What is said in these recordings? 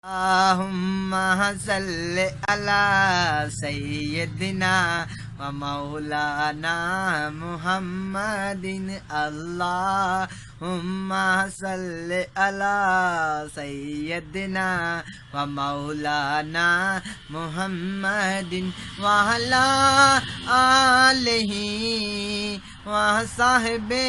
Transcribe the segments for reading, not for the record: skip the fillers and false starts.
اللہم صلی علی سیدنا و مولانا محمد اللہم صلی علی سیدنا و مولانا محمد وعلی آلہ وصحبہ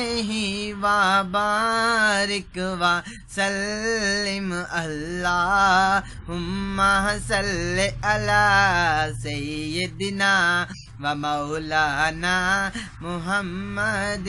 وبارک وسلم اللہم صلی علی سیدنا و مولانا محمد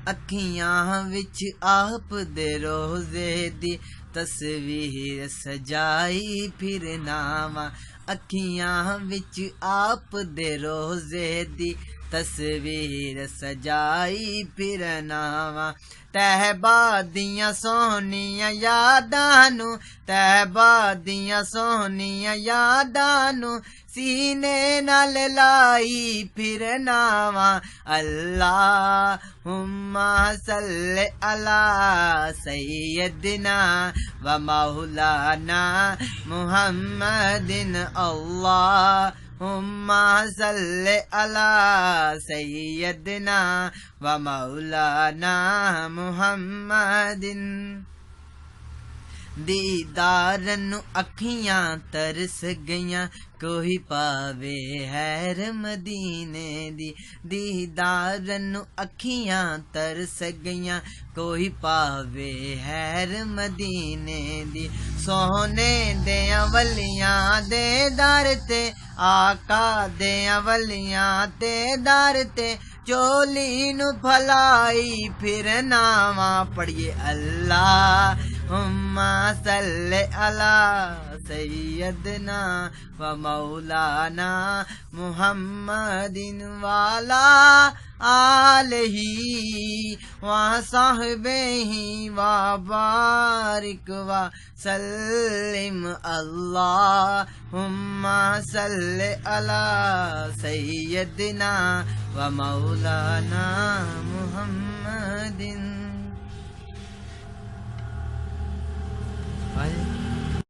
اکھیاں وچ آپ دے روزے دی تصویر سجائی پھرنا وا اکھیاں وچ آپ دے روزے دی تصویر سجائی پھرنا وا طیبہ دیاں سونیاں یاداں نو طیبہ دیاں سونیاں یاداں نو سینے نال لائی پھرنا وا اللہم صلی علی سیدنا و مولانا محمد اللہم صلی علی سیدنا و مولانا محمد دیدارن اکھیاں ترس گئیاں کوئی پاوے حیر مدینے دی دیدارن اکھیاں ترس گئیاں کوئی پاوے حیر مدینے دی سونے دیاں ولیاں دے در تے آقا دیاں ولیاں تے در تے چولی نو پھلائی پھرنا وا پڑھیے اللہم صلی علی سیدنا و مولانا محمد وعلی آلہ وصحبہ وبارک وسلم اللہم صلی علی سیدنا و مولانا محمد